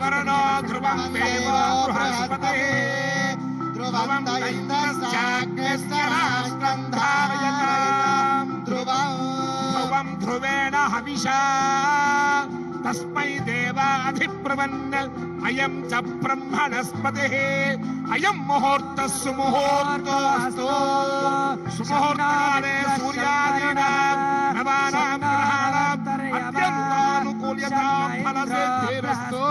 वरुणो ध्रुवं देवो बृहस्पतिः ध्रुवं दैत्यश्चाग्निश्च राष्ट्रं धारयताम् ध्रुवं ध्रुवेण हविषा तस्मै देवाधिब्रुवन् अयं च ब्रह्मणस्पतिः अयं मुहूर्तः सुमुहूर्तोऽस्तु सुमुहूर्तकाले सूर्यादीनां नवानां ग्रहाणाम् अत्यन्तानुकूल्यतां फलसिद्धिरस्तु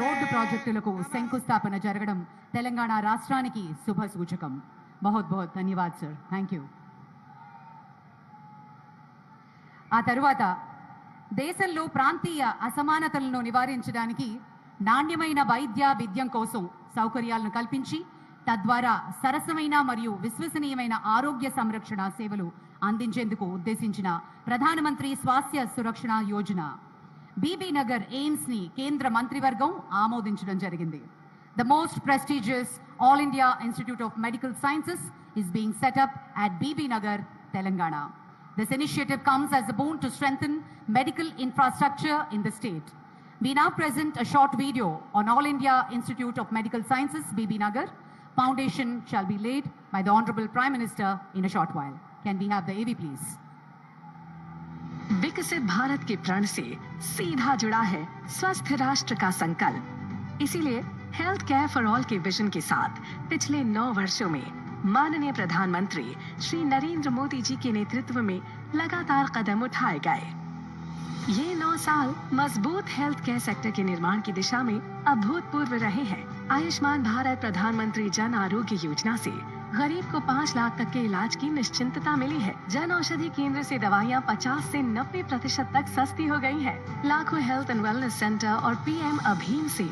రోడ్డు ప్రాజెక్టులకు శంకుస్థాపన జరగడం తెలంగాణ రాష్ట్రానికి శుభ సూచకం. बहुत बहुत धन्यवाद सर, थैंक यू. ఆ తరువాత దేశంలో ప్రాంతీయ అసమానతలను నివారించడానికి నాణ్యమైన వైద్య విద్యం కోసం సౌకర్యాలను కల్పించి తద్వారా సరసమైన మరియు విశ్వసనీయమైన ఆరోగ్య సంరక్షణ సేవలు అందించేందుకు ఉద్దేశించిన ప్రధానమంత్రి స్వాస్థ్య సురక్షణ యోజన బీబీ నగర్ ఎయిమ్స్ ని కేంద్ర మంత్రివర్గం ఆమోదించడం జరిగింది. The most prestigious All India Institute of Medical Sciences is being set up at BB Nagar, Telangana. This initiative comes as a boon to strengthen medical infrastructure in the state. We now present a short video on All India Institute of Medical Sciences, BB Nagar. Foundation shall be laid by the Honorable Prime Minister in a short while. Can we have the AV please? विकसित भारत के प्रण से सीधा जुड़ा है स्वस्थ राष्ट्र का संकल्प. इसीलिए हेल्थ केयर फॉर ऑल के विजन के साथ पिछले 9 वर्षों में माननीय प्रधानमंत्री श्री नरेंद्र मोदी जी के नेतृत्व में लगातार कदम उठाए गए. ये 9 साल मजबूत हेल्थ केयर सेक्टर के निर्माण की दिशा में अभूतपूर्व रहे हैं. आयुष्मान भारत प्रधानमंत्री जन आरोग्य योजना से गरीब को 5 लाख तक के इलाज की निश्चिंतता मिली है. जन औषधि केंद्र से दवाइयाँ 50 से 90% तक सस्ती हो गई है. लाखों हेल्थ एंड वेलनेस सेंटर और PM अभीम से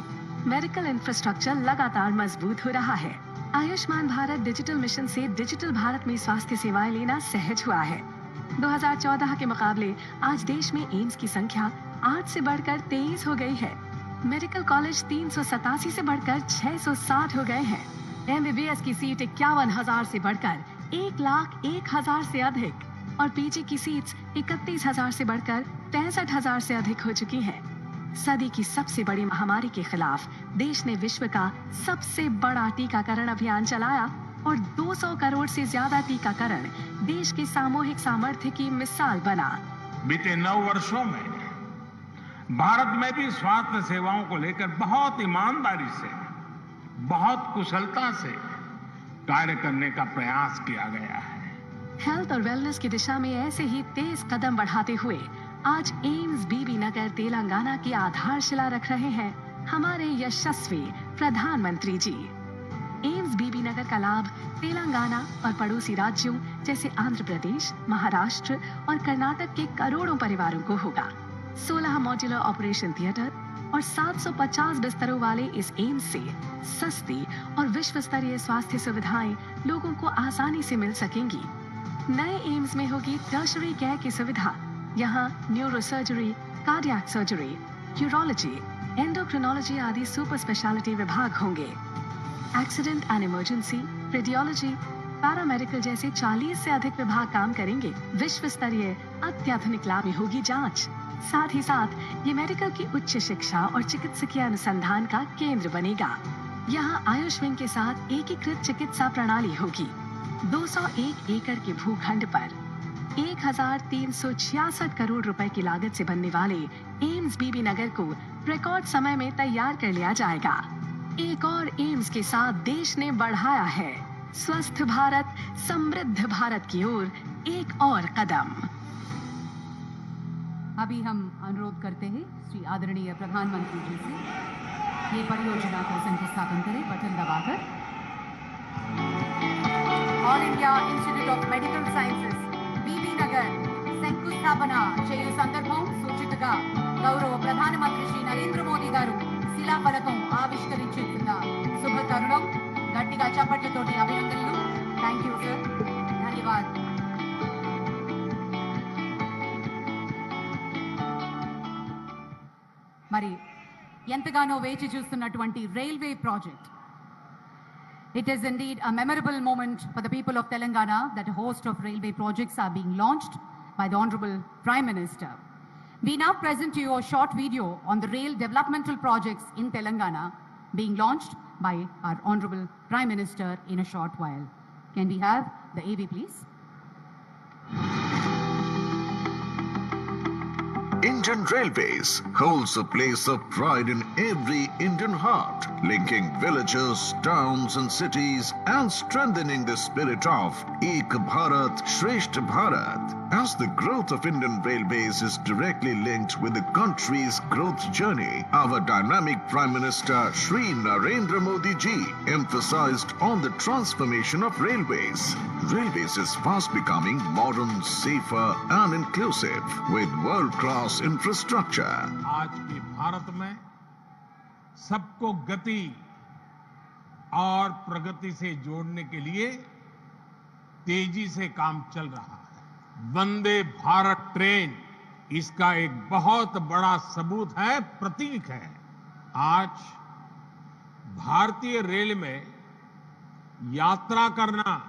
मेडिकल इंफ्रास्ट्रक्चर लगातार मजबूत हो रहा है. आयुष्मान भारत डिजिटल मिशन से डिजिटल भारत में स्वास्थ्य सेवाएं लेना सहज हुआ है. 2014 के मुकाबले आज देश में एम्स की संख्या 8 से बढ़कर 23 हो गई है. मेडिकल कॉलेज 387 से बढ़कर 660 हो गए हैं. MBBS की सीट 51,000 से बढ़कर 1,01,000 से अधिक और PG की सीट्स 31,000 से बढ़कर 65,000 से अधिक हो चुकी हैं. सदी की सबसे बड़ी महामारी के खिलाफ देश ने विश्व का सबसे बड़ा टीकाकरण अभियान चलाया और 200 करोड़ से ज्यादा टीकाकरण देश के सामूहिक सामर्थ्य की मिसाल बना. बीते 9 वर्षों में भारत में भी स्वास्थ्य सेवाओं को लेकर बहुत ईमानदारी से, बहुत कुशलता से कार्य करने का प्रयास किया गया है. हेल्थ और वेलनेस की दिशा में ऐसे ही तेज कदम बढ़ाते हुए आज एम्स बीबी नगर तेलंगाना की आधारशिला रख रहे हैं हमारे यशस्वी प्रधानमंत्री जी. एम्स बीबी नगर का लाभ तेलंगाना और पड़ोसी राज्यों जैसे आंध्र प्रदेश, महाराष्ट्र और कर्नाटक के करोड़ों परिवारों को होगा. 16 मॉड्यूलर ऑपरेशन थिएटर और 750 बिस्तरों वाले इस एम्स से सस्ती और विश्व स्तरीय स्वास्थ्य सुविधाएं लोगों को आसानी से मिल सकेंगी. नए एम्स में होगी टर्शरी केयर की सुविधा. यहाँ neuro surgery, cardiac surgery, urology, endocrinology आदि सुपर स्पेशलिटी विभाग होंगे. Accident and emergency, radiology, paramedical जैसे 40 से अधिक विभाग काम करेंगे. विश्व स्तरीय अत्याधुनिक लैब में होगी जांच. साथ ही साथ ये मेडिकल की उच्च शिक्षा और चिकित्सकीय अनुसंधान का केंद्र बनेगा. यहाँ आयुष विंग के साथ एकीकृत चिकित्सा प्रणाली होगी. 201 एकड़ के भूखंड पर 1,366 करोड़ रुपए की लागत से बनने वाले एम्स बीबी नगर को रिकॉर्ड समय में तैयार कर लिया जाएगा. एक और एम्स के साथ देश ने बढ़ाया है स्वस्थ भारत समृद्ध भारत की ओर एक और कदम. अभी हम अनुरोध करते हैं श्री आदरणीय प्रधानमंत्री जी से ये परियोजना को शंकुस्थापन करें बटन दबाकर. All India Institute of Medical Sciences Bibinagar శంకుస్థాపన చేయు సందర్భం సూచికగా గౌరవ ప్రధానమంత్రి శ్రీ నరేంద్ర మోదీ గారు శిలాఫలకం ఆవిష్కరించుతున్న శుభ తరుణం. గట్టిగా చప్పట్లతోటి అభినందనలు. థ్యాంక్ యూ సార్, ధన్యవాదాలు. మరి ఎంతగానో వేచి చూస్తున్నటువంటి railway project. It is indeed a memorable moment for the people of Telangana that a host of railway projects are being launched. by the Honorable Prime Minister. We now present to you a short video on the rail developmental projects in Telangana being launched by our Honorable Prime Minister in a short while. Can we have the AV, please? Indian Railways holds a place of pride in every Indian heart, linking villages, towns and cities and strengthening the spirit of Ek Bharat, Shresth Bharat. As the growth of Indian Railways is directly linked with the country's growth journey, our dynamic Prime Minister Shri Narendra Modi ji emphasized on the transformation of railways. Railways is fast becoming modern, safer and inclusive with world-class infrastructure. आज के भारत में सबको गति और प्रगति से जोड़ने के लिए तेजी से काम चल रहा है। वंदे भारत ट्रेन इसका एक बहुत बड़ा सबूत है, प्रतीक है। आज भारतीय रेल में यात्रा करना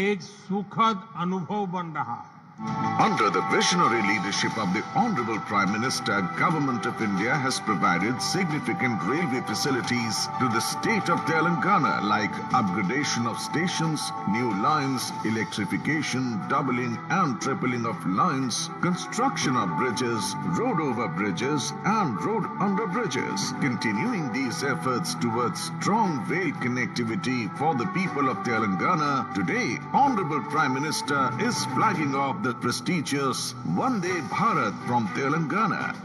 एक सुखद अनुभव बन रहा है। Under the visionary leadership of the Honorable Prime Minister, Government of India has provided significant railway facilities to the state of Telangana like upgradation of stations, new lines, electrification, doubling and tripling of lines, construction of bridges, road over bridges and road under bridges. Continuing these efforts towards strong rail connectivity for the people of Telangana, today Honorable Prime Minister is flagging off the prestigious Vande Bharat from Telangana,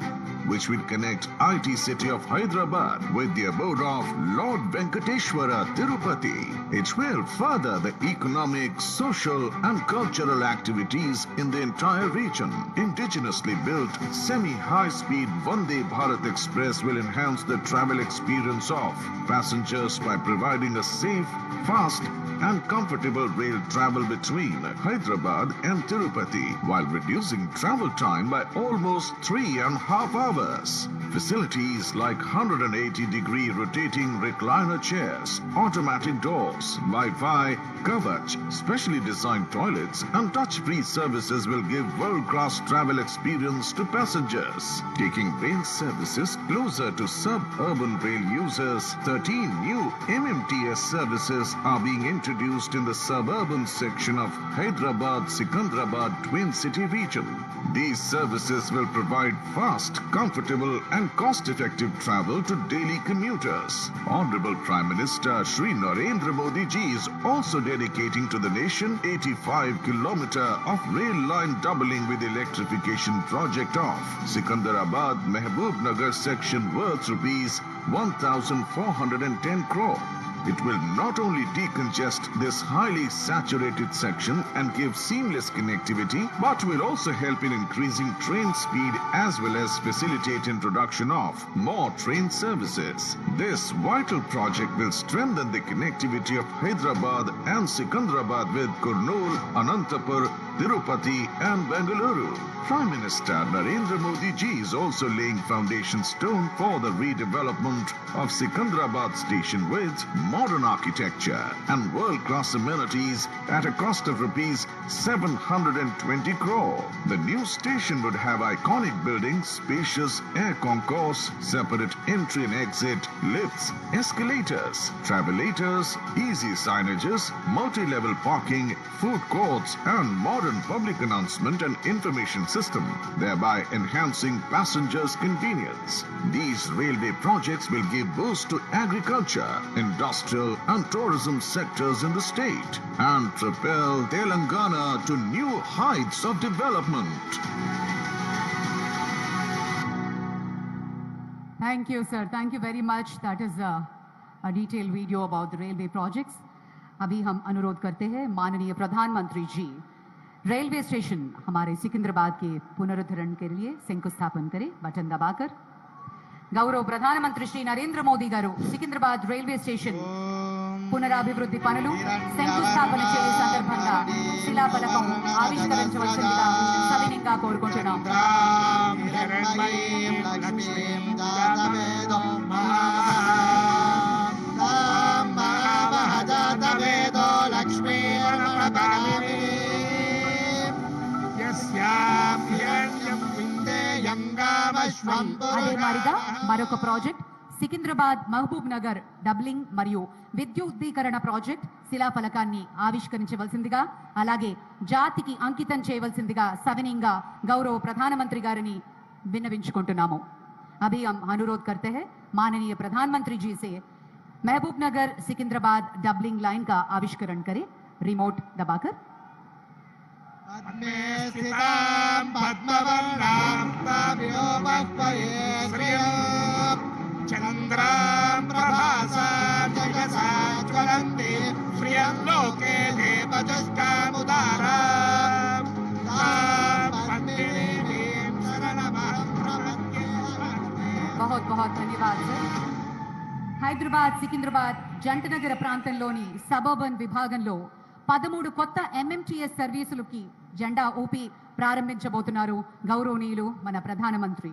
which will connect IT city of Hyderabad with the abode of Lord Venkateshwara Tirupati. It will further the economic, social and cultural activities in the entire region. Indigenously built semi-high-speed Vande Bharat Express will enhance the travel experience of passengers by providing a safe, fast and comfortable rail travel between Hyderabad and Tirupati while reducing travel time by almost 3.5 hours. Facilities like 180-degree rotating recliner chairs, automatic doors, Wi-Fi, Kavach, specially designed toilets and touch-free services will give world-class travel experience to passengers. Taking rail services closer to suburban rail users, 13 new MMTS services are being introduced in the suburban section of Hyderabad-Secunderabad Twin City region. These services will provide fast, comfortable and cost-effective travel to daily commuters. Honorable Prime Minister Shri Narendra Modi ji is also dedicating to the nation 85 km of rail line doubling with electrification project of Secunderabad Mehboob Nagar section worth rupees 1,410 crore. It will not only decongest this highly saturated section and give seamless connectivity, but will also help in increasing train speed as well as facilitate introduction of more train services. This vital project will strengthen the connectivity of Hyderabad and Secunderabad with Kurnool, Anantapur, Tirupati and Bengaluru. Prime Minister Narendra Modi ji is also laying foundation stone for the redevelopment of Secunderabad station with modern architecture and world-class amenities at a cost of rupees 720 crore. The new station would have iconic buildings, spacious air concourse, separate entry and exit, lifts, escalators, travelators, easy signages, multi-level parking, food courts and modern public announcement and information system, thereby enhancing passengers' convenience. These railway projects will give boost to agriculture, industrial and tourism sectors in the state and propel Telangana to new heights of development. Thank you, sir. Thank you very much. That is a detailed video about the railway projects. अभी हम अनुरोध करते हैं माननीय प्रधानमंत्री जी railway station हमारे सिकंदराबाद के पुनरुद्धरण के लिए शंकुस्थापन करें बटन दबाकर। गौरव प्रधानमंत्री श्री नरेंद्र मोदी गारू సికింద్రాబాద్ రైల్వే స్టేషన్ పునరాభివృద్ధి పనులు శంకుస్థాపన చేయు సందర్భంగా శిలాఫలకం ఆవిష్కరించవలసిందిగా సవినీయంగా కోరుకుంటున్నాం। Yes, అదే మారిగా మరొక ప్రాజెక్ట్ సికింద్రాబాద్ మహబూబ్ నగర్ డబ్లింగ్ మరియు విద్యుద్దీకరణ ప్రాజెక్ట్ శిలాఫలకాన్ని ఆవిష్కరించవలసిందిగా అలాగే జాతికి అంకితం చేయవలసిందిగా సవినీయంగా గౌరవ ప్రధానమంత్రి గారిని విన్నవించుకుంటున్నాము. अभी हम अनुरोध करते हैं माननीय प्रधानमंत्री जी से महबूब नगर सिकंदराबाद डबलिंग लाइन का आविष्करण करें रिमोट दबाकर. बहुत बहुत धन्यवाद सर. హైదరాబాద్ సికింద్రాబాద్ జంటనగర ప్రాంతంలోని సబర్బన్ విభాగంలో 13 కొత్త ఎంఎంటీఎస్ సర్వీసులకి జెండా ఊపి ప్రారంభించబోతున్నారు గౌరవనీయులు మన ప్రధానమంత్రి.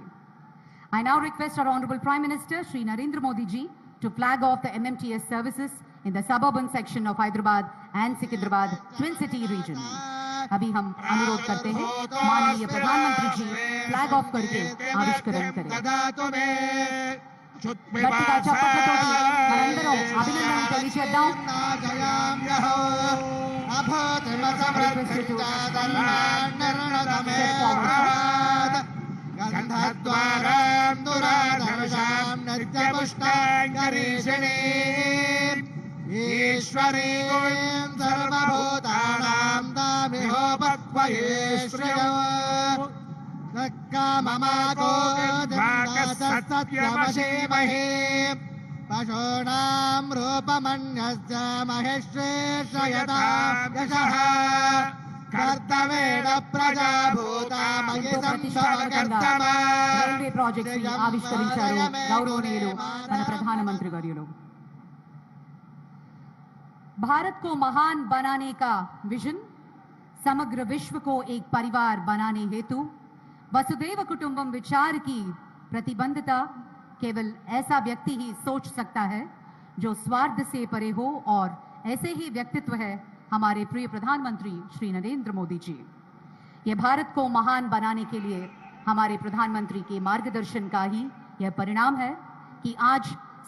I now request our Honorable Prime Minister Shri Narendra Modi ji to flag off the MMTS services in the suburban section of Hyderabad and Secunderabad Twin City region. अभी हम अनुरोध करते हैं माननीय प्रधानमंत्री जी फ्लैग ऑफ करके आविष्करण करें. గట్టిగా చప్పట్లతోటి మనందరం అభినందనలు తెలియజేద్దాం. ఈశ్వరీ సర్వభూతానాం తామిహోపత్వయే శ్రియో కామమాకో సత్యమశీమహే పశూనాం రూపమన్యస్య మహేశ్వేషయతాం యశః కర్తవేణ ప్రజాభూతామయి సంభవకర్తమా. రైల్వే ప్రాజెక్ట్స్ ని ఆవిష్కరించారు గౌరవనీయులు మన ప్రధానమంత్రి వర్యులు. भारत को महान बनाने का विजन, समग्र विश्व को एक परिवार बनाने हेतु वसुदैव कुटुंबम विचार की प्रतिबद्धता केवल ऐसा व्यक्ति ही सोच सकता है जो स्वार्थ से परे हो और ऐसे ही व्यक्तित्व है हमारे प्रिय प्रधानमंत्री श्री नरेंद्र मोदी जी. ये भारत को महान बनाने के लिए हमारे प्रधानमंत्री के मार्गदर्शन का ही यह परिणाम है कि आज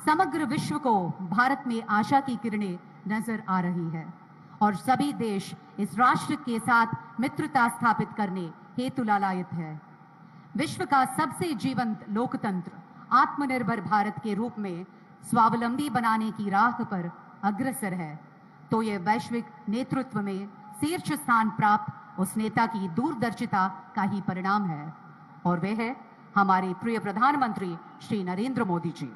समग्र विश्व को भारत में आशा की किरणें नजर आ रही है और सभी देश इस राष्ट्र के साथ मित्रता स्थापित करने हेतु लालायित है. विश्व का सबसे जीवंत लोकतंत्र आत्मनिर्भर भारत के रूप में स्वावलंबी बनाने की राह पर अग्रसर है तो यह वैश्विक नेतृत्व में शीर्ष स्थान प्राप्त उस नेता की दूरदर्शिता का ही परिणाम है और वे है हमारे प्रिय प्रधानमंत्री श्री नरेंद्र मोदी जी.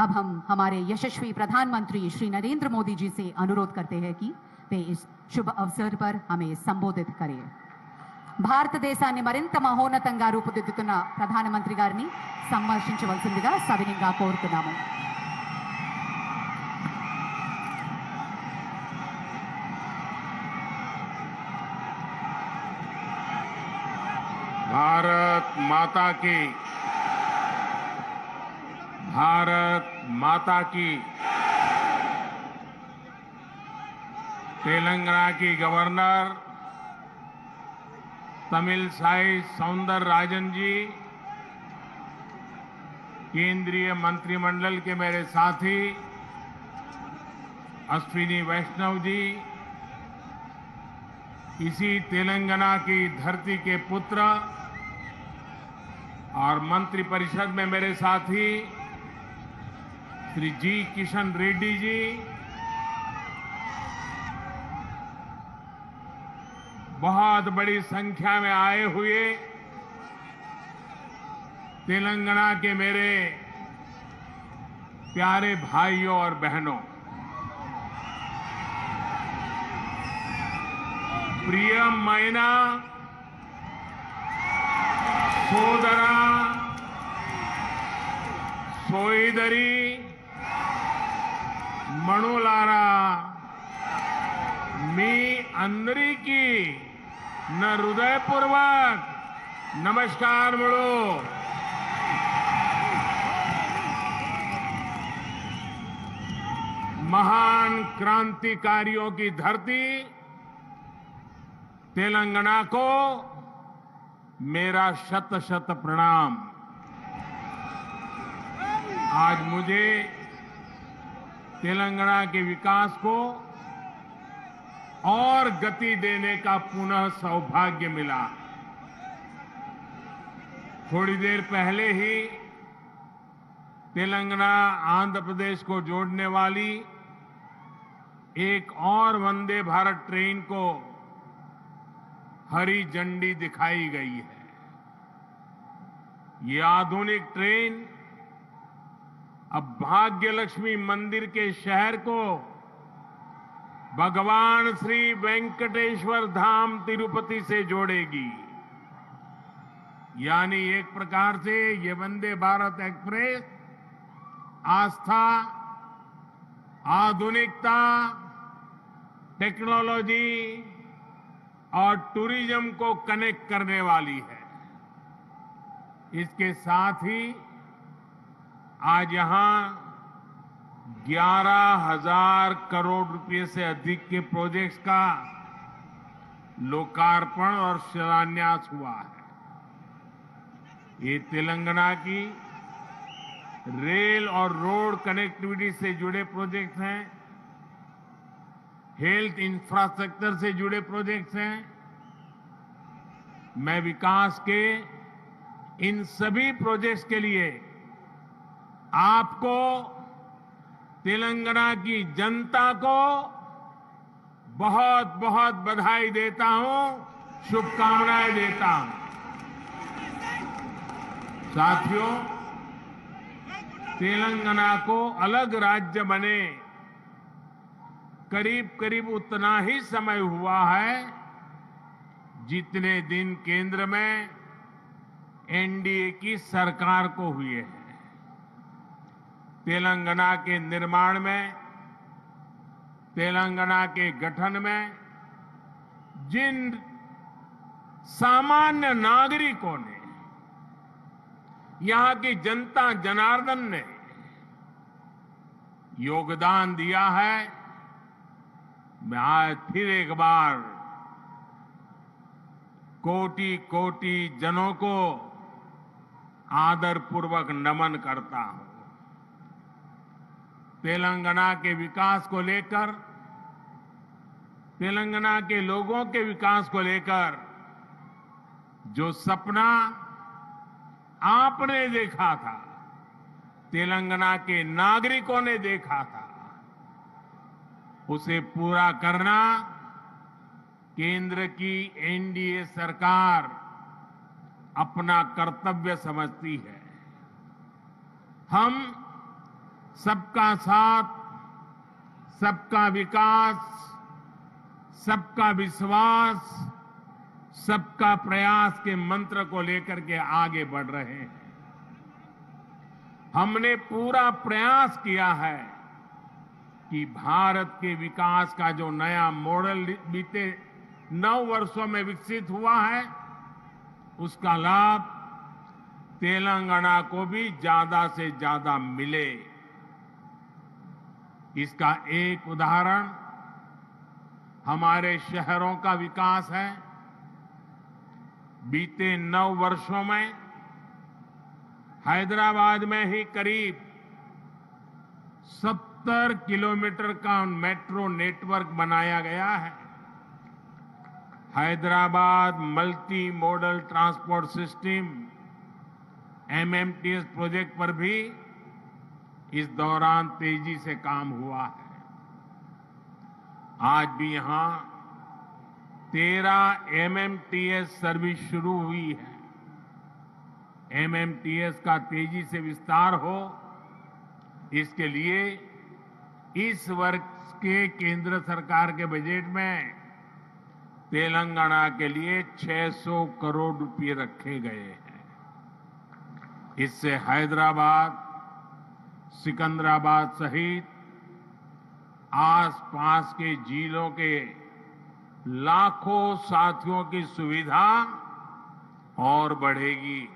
अब हम हमारे यशस्वी प्रधानमंत्री श्री नरेंद्र मोदी जी से अनुरोध करते हैं कि वे इस शुभ अवसर पर हमें संबोधित करें. భారతదేశాన్ని మరింత మహోన్నతంగా రూపుదిద్దుతున్న ప్రధానమంత్రి గారిని సంభాషించవలసిందిగా సవినీయంగా కోరుతున్నాము. भारत माता की तेलंगाना की गवर्नर तमिलसाई सौंदरराजन जी, केंद्रीय मंत्रिमंडल के मेरे साथी अश्विनी वैष्णव जी, इसी तेलंगाना की धरती के पुत्र और मंत्रिपरिषद में मेरे साथी श्री जी किशन रेड्डी जी, बहुत बड़ी संख्या में आए हुए तेलंगाना के मेरे प्यारे भाइयों और बहनों, प्रियమైన సోదరా సోదరి మణులారా, మీ అందరికీ నా హృదయపూర్వక నమస్కారములు. महान क्रांतिकारियों की धरती तेलंगाना को मेरा शत शत प्रणाम। आज मुझे तेलंगाना के विकास को और गति देने का पुनः सौभाग्य मिला। थोड़ी देर पहले ही तेलंगाना आंध्र प्रदेश को जोड़ने वाली एक और वंदे भारत ट्रेन को हरी झंडी दिखाई गई है। ये आधुनिक ट्रेन अब भाग्यलक्ष्मी मंदिर के शहर को भगवान श्री वेंकटेश्वर धाम तिरुपति से जोड़ेगी। यानी एक प्रकार से ये वंदे भारत एक्सप्रेस आस्था, आधुनिकता, टेक्नोलॉजी और टूरिज्म को कनेक्ट करने वाली है। इसके साथ ही आज यहां 11,000 करोड़ रुपए से अधिक के प्रोजेक्ट्स का लोकार्पण और शिलान्यास हुआ है। ये तेलंगाना की रेल और रोड कनेक्टिविटी से जुड़े प्रोजेक्ट्स हैं, हेल्थ इंफ्रास्ट्रक्चर से जुड़े प्रोजेक्ट्स हैं। मैं विकास के इन सभी प्रोजेक्ट्स के लिए आपको, तेलंगाना की जनता को बहुत बहुत बधाई देता हूं, शुभकामनाएं देता हूं। साथियों, तेलंगाना को अलग राज्य बने करीब करीब उतना ही समय हुआ है जितने दिन केंद्र में एनडीए की सरकार को हुए हैं। तेलंगाना के निर्माण में, तेलंगाना के गठन में जिन सामान्य नागरिकों ने, यहां की जनता जनार्दन ने योगदान दिया है, मैं आज फिर एक बार कोटि कोटि जनों को आदरपूर्वक नमन करता हूं। तेलंगाना के विकास को लेकर, तेलंगाना के लोगों के विकास को लेकर जो सपना आपने देखा था, तेलंगाना के नागरिकों ने देखा था, उसे पूरा करना केंद्र की एनडीए सरकार अपना कर्तव्य समझती है। हम सबका साथ, सबका विकास, सबका विश्वास, सबका प्रयास के मंत्र को लेकर के आगे बढ़ रहे हैं। हमने पूरा प्रयास किया है कि भारत के विकास का जो नया मॉडल बीते 9 वर्षों में विकसित हुआ है, उसका लाभ तेलंगाना को भी ज्यादा से ज्यादा मिले। इसका एक उदाहरण हमारे शहरों का विकास है। बीते 9 वर्षों में हैदराबाद में ही करीब 70 किलोमीटर का मेट्रो नेटवर्क बनाया गया है। Hyderabad multi modal transport system MMTS project पर भी इस दौरान तेजी से काम हुआ है। आज भी यहां 13 एमएमटीएस सर्विस शुरू हुई है। एमएमटीएस का तेजी से विस्तार हो, इसके लिए इस वर्ष के केंद्र सरकार के बजट में तेलंगाना के लिए 600 करोड़ रुपए रखे गए हैं। इससे हैदराबाद, सिकंदराबाद सहित आसपास के जिलों के लाखों साथियों की सुविधा और बढ़ेगी।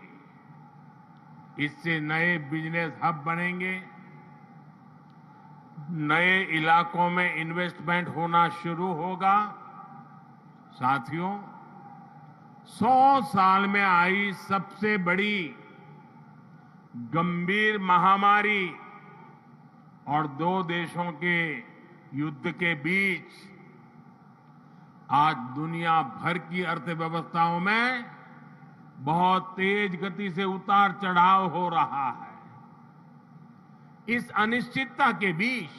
इससे नए बिजनेस हब बनेंगे, नए इलाकों में इन्वेस्टमेंट होना शुरू होगा। साथियों, 100 साल में आई सबसे बड़ी गंभीर महामारी और दो देशों के युद्ध के बीच आज दुनिया भर की अर्थव्यवस्थाओं में बहुत तेज गति से उतार चढ़ाव हो रहा है। इस अनिश्चितता के बीच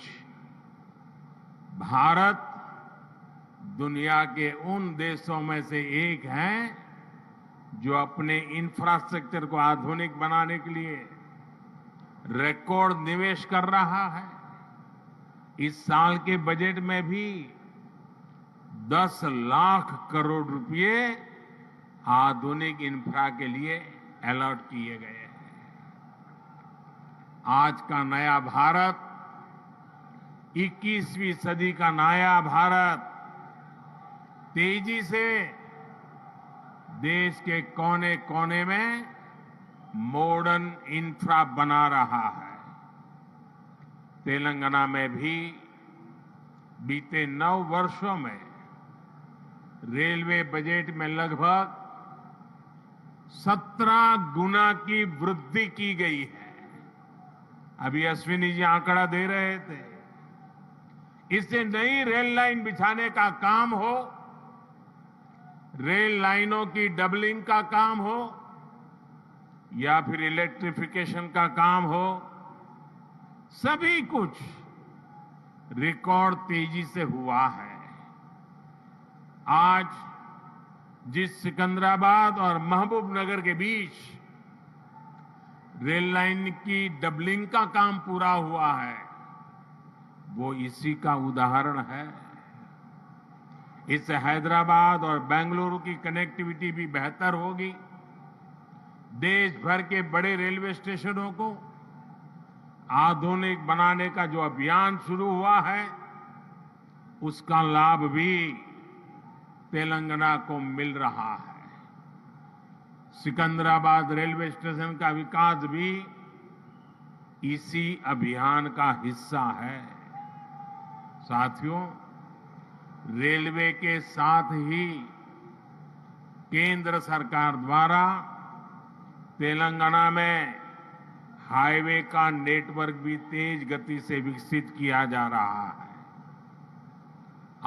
भारत दुनिया के उन देशों में से एक है जो अपने इंफ्रास्ट्रक्चर को आधुनिक बनाने के लिए रिकॉर्ड निवेश कर रहा है। इस साल के बजट में भी 10 लाख करोड़ रुपए आधुनिक इंफ्रा के लिए अलॉट किए गए हैं। आज का नया भारत, 21वीं सदी का नया भारत तेजी से देश के कोने कोने में मॉडर्न इंफ्रा बना रहा है। तेलंगाना में भी बीते 9 वर्षों में रेलवे बजट में लगभग 17 गुना की वृद्धि की गई है। अभी अश्विनी जी आंकड़ा दे रहे थे। इससे नई रेल लाइन बिछाने का काम हो, रेल लाइनों की डबलिंग का काम हो या फिर इलेक्ट्रिफिकेशन का काम हो, सभी कुछ रिकॉर्ड तेजी से हुआ है। आज जिस सिकंदराबाद और महबूबनगर के बीच रेल लाइन की डबलिंग का काम पूरा हुआ है, वो इसी का उदाहरण है। इससे हैदराबाद और बेंगलुरु की कनेक्टिविटी भी बेहतर होगी। देश भर के बड़े रेलवे स्टेशनों को आधुनिक बनाने का जो अभियान शुरू हुआ है, उसका लाभ भी तेलंगाना को मिल रहा है। सिकंदराबाद रेलवे स्टेशन का विकास भी इसी अभियान का हिस्सा है। साथियों, रेलवे के साथ ही केंद्र सरकार द्वारा तेलंगाना में हाईवे का नेटवर्क भी तेज गति से विकसित किया जा रहा है।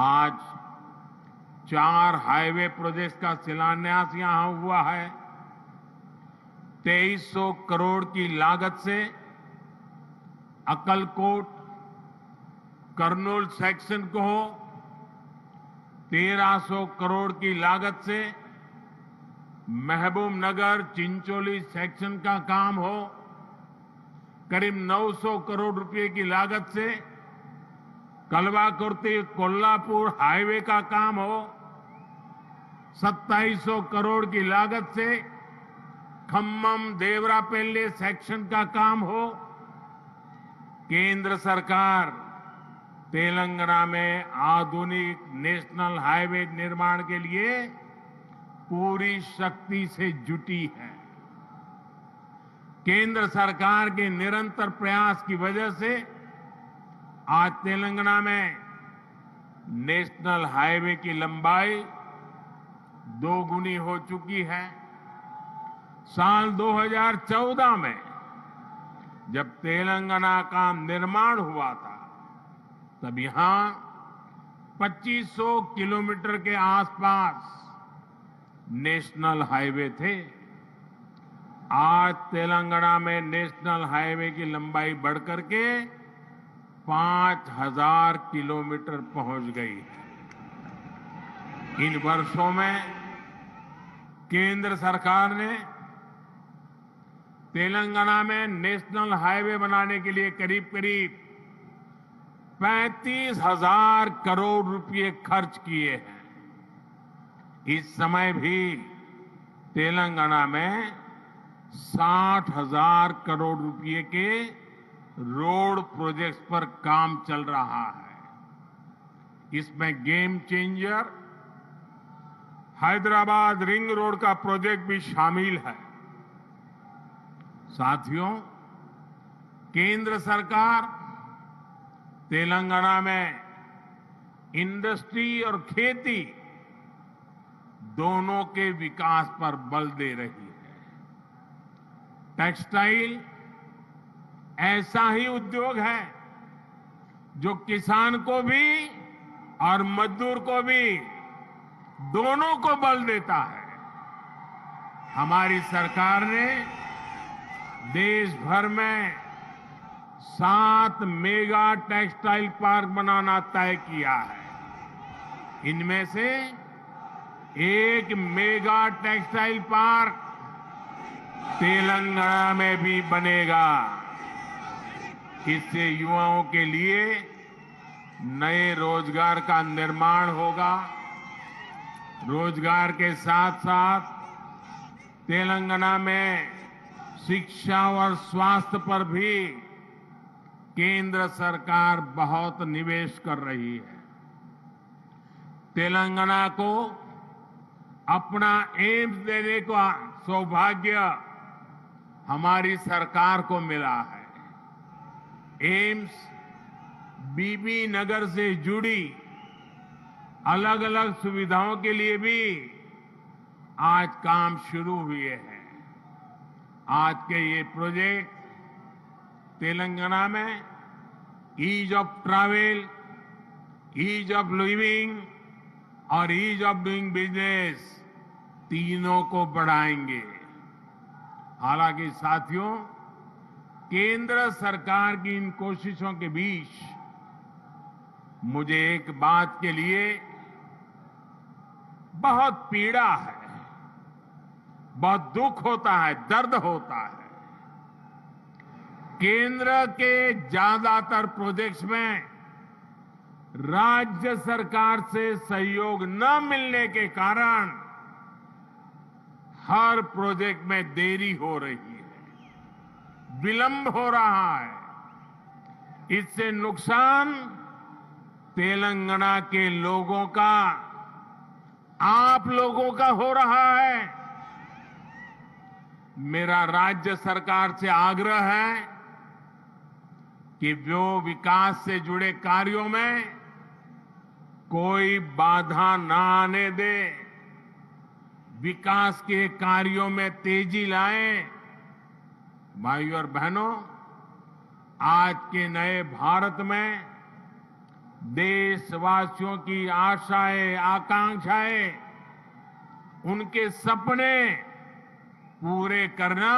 आज 4 हाईवे प्रोजेक्ट्स का शिलान्यास यहां हुआ है। 2300 करोड़ की लागत से अक्कलकोट कर्नूल सेक्शन को हो, 1300 करोड़ की लागत से महबूबनगर चिंचोली सेक्शन का काम हो, करीब 900 करोड़ रुपए की लागत से कलवाकुर्ती कोल्हापुर हाईवे का काम हो, 2700 करोड़ की लागत से खम्मम देवरापल्ली सेक्शन का काम हो। केंद्र सरकार तेलंगाना में आधुनिक नेशनल हाईवे निर्माण के लिए पूरी शक्ति से जुटी है। केंद्र सरकार के निरंतर प्रयास की वजह से आज तेलंगाना में नेशनल हाईवे की लंबाई 2 गुनी हो चुकी है। साल 2014 में जब तेलंगाना का निर्माण हुआ था, तब यहां 2500 किलोमीटर के आसपास नेशनल हाईवे थे। आज तेलंगाना में नेशनल हाईवे की लंबाई बढ़कर के 5000 किलोमीटर पहुंच गई है। इन वर्षों में केंद्र सरकार ने तेलंगाना में नेशनल हाईवे बनाने के लिए करीब करीब 35,000 करोड़ रुपए खर्च किए हैं। इस समय भी तेलंगाना में 60,000 करोड़ रुपए के रोड प्रोजेक्ट्स पर काम चल रहा है। इसमें game changer Hyderabad ring road का प्रोजेक्ट भी शामिल है। साथियों, केंद्र सरकार तेलंगाना में इंडस्ट्री और खेती दोनों के विकास पर बल दे रही है। टेक्सटाइल ऐसा ही उद्योग है जो किसान को भी और मजदूर को भी दोनों को बल देता है। हमारी सरकार ने देश भर में 7 मेगा टेक्सटाइल पार्क बनाना तय किया है। इनमें से एक मेगा टेक्सटाइल पार्क तेलंगाना में भी बनेगा। इससे युवाओं के लिए नए रोजगार का निर्माण होगा। रोजगार के साथ साथ तेलंगाना में शिक्षा और स्वास्थ्य पर भी केंद्र सरकार बहुत निवेश कर रही है। तेलंगाना को अपना एम्स देने का सौभाग्य हमारी सरकार को मिला है। एम्स बीबी नगर से जुड़ी अलग अलग सुविधाओं के लिए भी आज काम शुरू हुए हैं। आज के ये प्रोजेक्ट तेलंगाना में ease of travel, ease of living और ईज ऑफ डूइंग बिजनेस तीनों को बढ़ाएंगे। हालांकि साथियों, केंद्र सरकार की इन कोशिशों के बीच मुझे एक बात के लिए बहुत पीड़ा है, बहुत दुख होता है, दर्द होता है। केंद्र के ज्यादातर प्रोजेक्ट्स में राज्य सरकार से सहयोग न मिलने के कारण हर प्रोजेक्ट में देरी हो रही है, विलंब हो रहा है। इससे नुकसान तेलंगाना के लोगों का, आप लोगों का हो रहा है। मेरा राज्य सरकार से आग्रह है कि वो विकास से जुड़े कार्यों में कोई बाधा ना आने दे, विकास के कार्यों में तेजी लाएं। भाइयों और बहनों, आज के नए भारत में देशवासियों की आशाएं, आकांक्षाएं, उनके सपने पूरे करना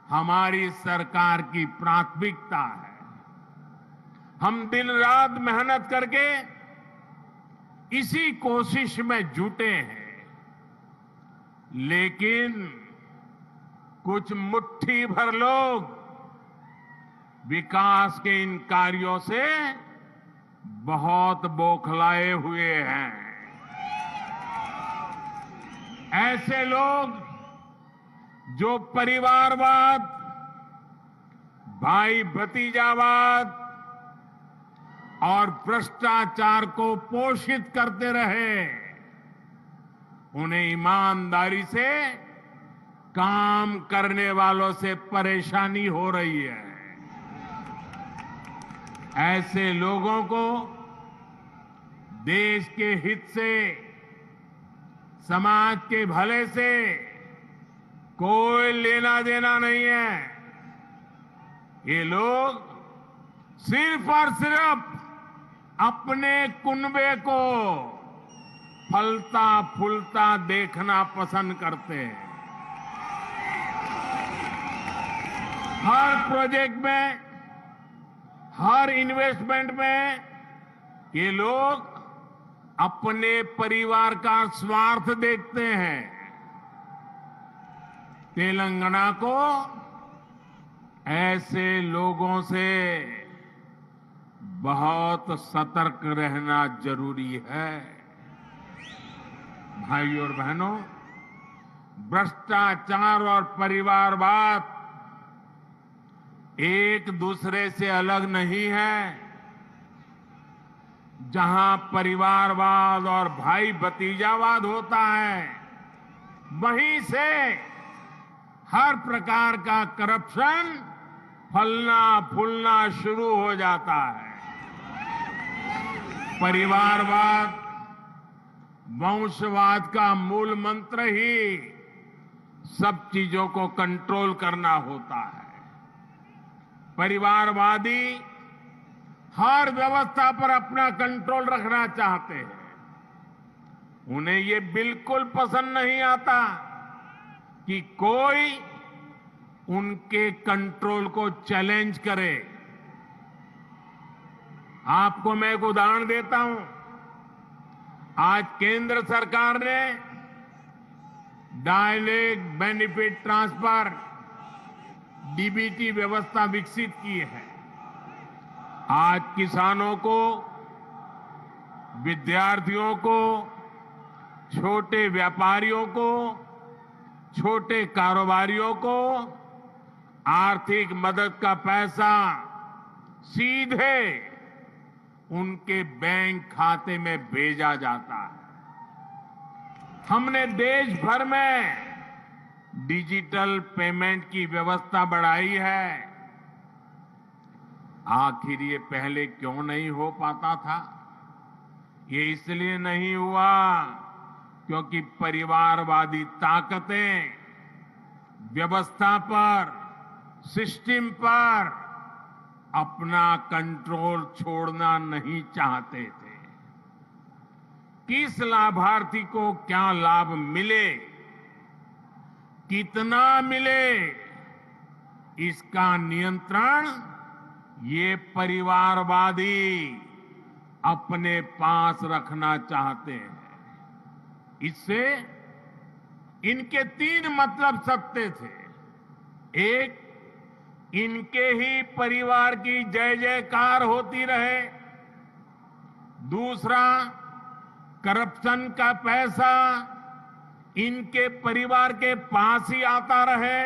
हमारी सरकार की प्राथमिकता है। हम दिन रात मेहनत करके इसी कोशिश में जुटे हैं, लेकिन कुछ मुट्ठी भर लोग विकास के इन कार्यों से बहुत बौखलाए हुए हैं। ऐसे लोग जो परिवारवाद, भाई भतीजावाद और भ्रष्टाचार को पोषित करते रहे, उन्हें ईमानदारी से काम करने वालों से परेशानी हो रही है। ऐसे लोगों को देश के हित से, समाज के भले से कोई लेना देना नहीं है। ये लोग सिर्फ और सिर्फ अपने कुनबे को फलता फूलता देखना पसंद करते हैं। हर प्रोजेक्ट में, हर इन्वेस्टमेंट में ये लोग अपने परिवार का स्वार्थ देखते हैं। तेलंगाना को ऐसे लोगों से बहुत सतर्क रहना जरूरी है। भाइयों और बहनों, भ्रष्टाचार और परिवारवाद एक दूसरे से अलग नहीं है। जहां परिवारवाद और भाई भतीजावाद होता है, वहीं से हर प्रकार का करप्शन फलना फूलना शुरू हो जाता है। परिवारवाद वंशवाद का मूल मंत्र ही सब चीजों को कंट्रोल करना होता है। परिवारवादी हर व्यवस्था पर अपना कंट्रोल रखना चाहते हैं। उन्हें ये बिल्कुल पसंद नहीं आता कि कोई उनके कंट्रोल को चैलेंज करे। आपको मैं एक उदाहरण देता हूं। आज केंद्र सरकार ने डायरेक्ट बेनिफिट ट्रांसफर डीबीटी व्यवस्था विकसित की है। आज किसानों को, विद्यार्थियों को, छोटे व्यापारियों को, छोटे कारोबारियों को आर्थिक मदद का पैसा सीधे उनके बैंक खाते में भेजा जाता है। हमने देश भर में डिजिटल पेमेंट की व्यवस्था बढ़ाई है। आखिर ये पहले क्यों नहीं हो पाता था? ये इसलिए नहीं हुआ क्योंकि परिवारवादी ताकतें व्यवस्था पर, सिस्टम पर अपना कंट्रोल छोड़ना नहीं चाहते थे। किस लाभार्थी को क्या लाभ मिले, कितना मिले, इसका नियंत्रण ये परिवारवादी अपने पास रखना चाहते हैं। इससे इनके 3 मतलब सत्य थे। एक, इनके ही परिवार की जय जयकार होती रहे। दूसरा, करप्शन का पैसा इनके परिवार के पास ही आता रहे।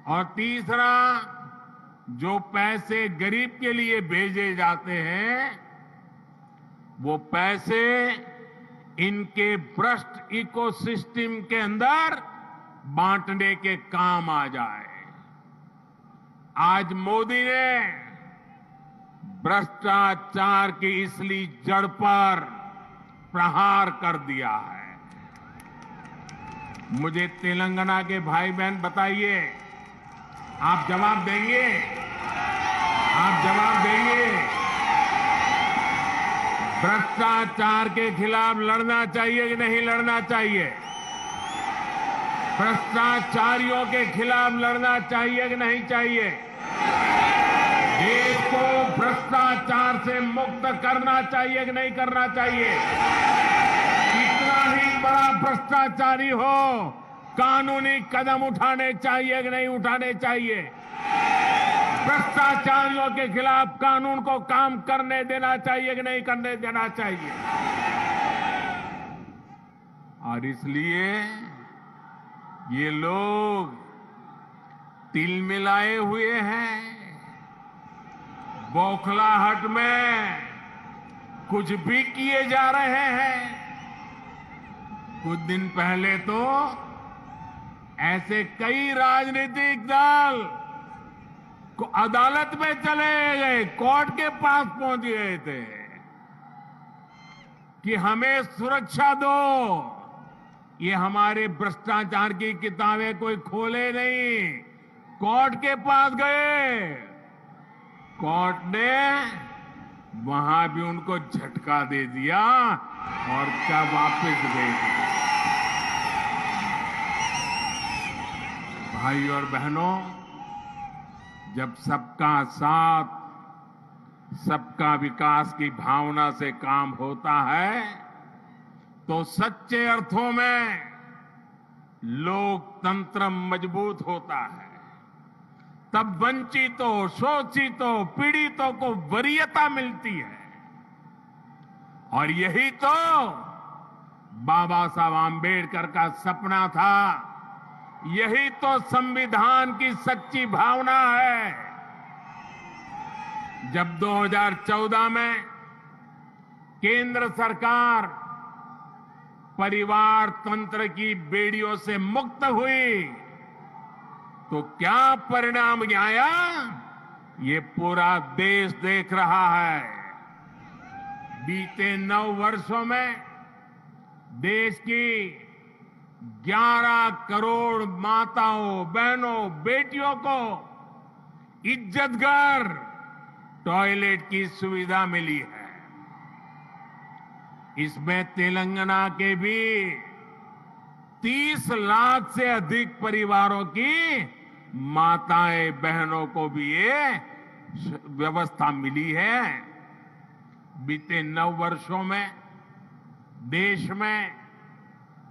और तीसरा, जो पैसे गरीब के लिए भेजे जाते हैं वो पैसे इनके भ्रष्ट इकोसिस्टम के अंदर बांटने के काम आ जाए। आज मोदी ने भ्रष्टाचार की इसलिए जड़ पर प्रहार कर दिया है। मुझे तेलंगाना के भाई बहन बताइए, आप जवाब देंगे? आप जवाब देंगे? भ्रष्टाचार के खिलाफ लड़ना चाहिए कि नहीं लड़ना चाहिए? भ्रष्टाचारियों के खिलाफ लड़ना चाहिए कि नहीं चाहिए? देश को भ्रष्टाचार से मुक्त करना चाहिए कि नहीं करना चाहिए? कितना ही बड़ा भ्रष्टाचारी हो, कानूनी कदम उठाने चाहिए कि नहीं उठाने चाहिए? भ्रष्टाचारियों के खिलाफ कानून को काम करने देना चाहिए कि नहीं करने देना चाहिए? और इसलिए ये लोग तिल मिलाए हुए हैं। बौखलाहट में कुछ भी किए जा रहे हैं। कुछ दिन पहले तो ऐसे कई राजनीतिक दल को अदालत में चले गए, कोर्ट के पास पहुंच गए थे कि हमें सुरक्षा दो। ये हमारे भ्रष्टाचार की किताबें कोई खोले नहीं, कोर्ट के पास गए। कोर्ट ने वहां भी उनको झटका दे दिया और क्या वापस भेज दिया। भाई और बहनों, जब सबका साथ, सबका विकास की भावना से काम होता है तो सच्चे अर्थों में लोकतंत्र मजबूत होता है। तब वंचितों, शोषितों, पीड़ितों को वरीयता मिलती है। और यही तो बाबा साहब आम्बेडकर का सपना था। यही तो संविधान की सच्ची भावना है। जब 2014 में केंद्र सरकार परिवार तंत्र की बेड़ियों से मुक्त हुई तो क्या परिणाम आया, ये पूरा देश देख रहा है। बीते 9 वर्षों में देश की 11 करोड़ माताओं, बहनों, बेटियों को इज्जतघर टॉयलेट की सुविधा मिली है। इसमें तेलंगाना के भी 30 लाख से अधिक परिवारों की माताएं, बहनों को भी ये व्यवस्था मिली है। बीते 9 वर्षों में देश में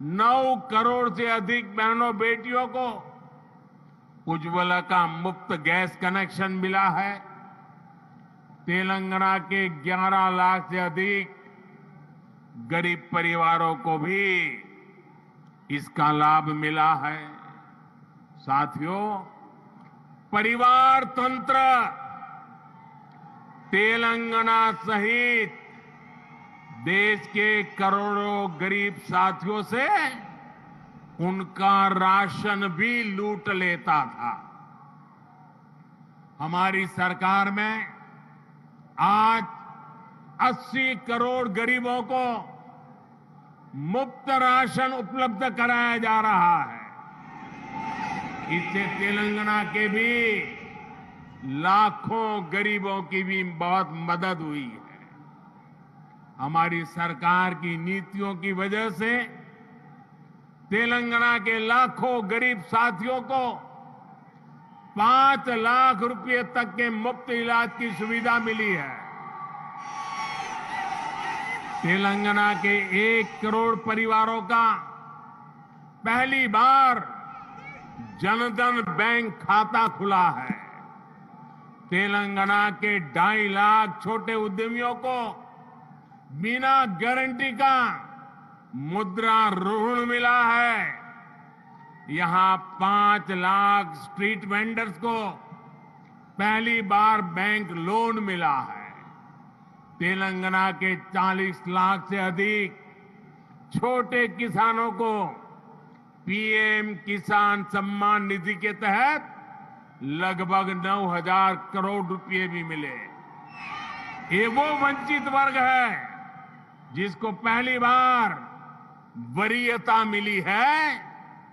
9 करोड़ से अधिक बहनों, बेटियों को उज्ज्वला का मुफ्त गैस कनेक्शन मिला है। तेलंगाना के 11 लाख से अधिक गरीब परिवारों को भी इसका लाभ मिला है। साथियों, परिवार तंत्र तेलंगाना सहित देश के करोड़ों गरीब साथियों से उनका राशन भी लूट लेता था। हमारी सरकार में आज 80 करोड़ गरीबों को मुफ्त राशन उपलब्ध कराया जा रहा है। इससे तेलंगाना के भी लाखों गरीबों की भी बहुत मदद हुई है। हमारी सरकार की नीतियों की वजह से तेलंगाना के लाखों गरीब साथियों को 5 लाख रुपए तक के मुफ्त इलाज की सुविधा मिली है। तेलंगाना के 1 करोड़ परिवारों का पहली बार जनधन बैंक खाता खुला है। तेलंगाना के 2.5 लाख छोटे उद्यमियों को बिना गारंटी का मुद्रा ऋण मिला है। यहां 5 लाख स्ट्रीट वेंडर्स को पहली बार बैंक लोन मिला है। तेलंगाना के 40 लाख से अधिक छोटे किसानों को पीएम किसान सम्मान निधि के तहत लगभग 9,000 करोड़ रुपए भी मिले। ये वो वंचित वर्ग है जिसको पहली बार वरीयता मिली है,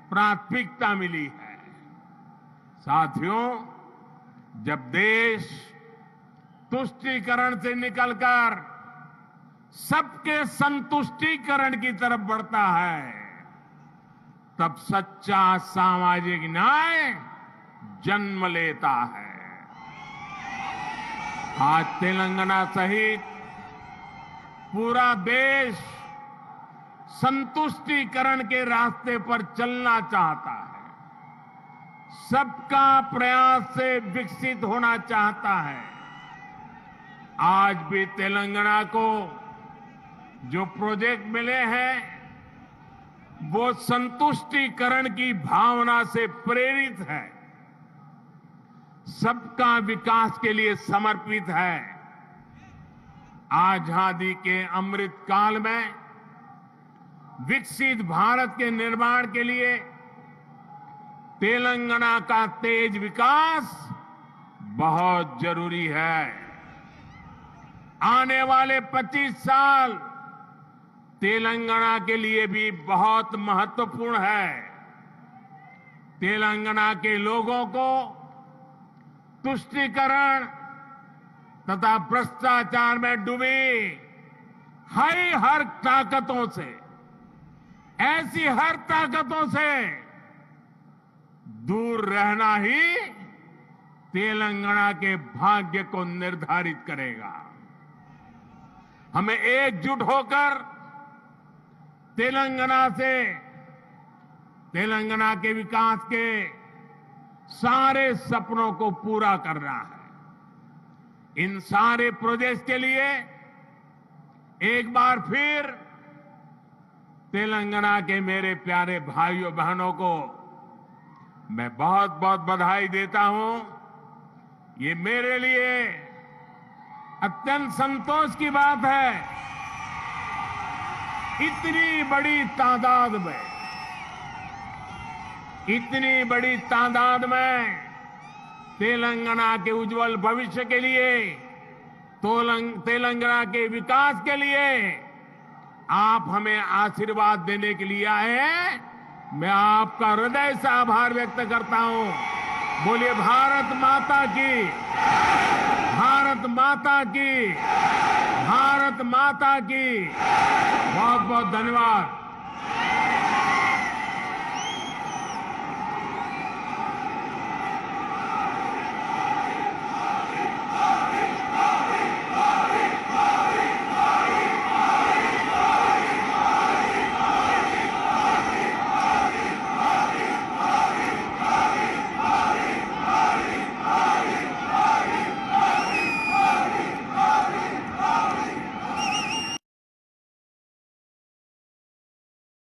प्राथमिकता मिली है। साथियों, जब देश तुष्टीकरण से निकलकर सबके संतुष्टीकरण की तरफ बढ़ता है, तब सच्चा सामाजिक न्याय जन्म लेता है। आज तेलंगाना सहित पूरा देश संतुष्टीकरण के रास्ते पर चलना चाहता है। सबका प्रयास से विकसित होना चाहता है। आज भी तेलंगाना को जो प्रोजेक्ट मिले हैं वो संतुष्टीकरण की भावना से प्रेरित है, सबका विकास के लिए समर्पित है। आजादी के अमृत काल में विकसित भारत के निर्माण के लिए तेलंगाना का तेज विकास बहुत जरूरी है। आने वाले 25 साल तेलंगाना के लिए भी बहुत महत्वपूर्ण है। तेलंगाना के लोगों को तुष्टीकरण तथा भ्रष्टाचार में डूबी हर ताकतों से, ऐसी हर ताकतों से दूर रहना ही तेलंगाना के भाग्य को निर्धारित करेगा। हमें एकजुट होकर तेलंगाना के विकास के सारे सपनों को पूरा करना है। इन सारे प्रोजेक्ट के लिए एक बार फिर तेलंगाना के मेरे प्यारे भाइयों बहनों को मैं बहुत बहुत बधाई देता हूं। ये मेरे लिए अत्यंत संतोष की बात है, इतनी बड़ी तादाद में तेलंगाना के उज्जवल भविष्य के लिए, तेलंगाना के विकास के लिए आप हमें आशीर्वाद देने के लिए आए हैं। मैं आपका हृदय से आभार व्यक्त करता हूं। बोलिए भारत माता की, भारत माता की, भारत माता की। बहुत बहुत धन्यवाद।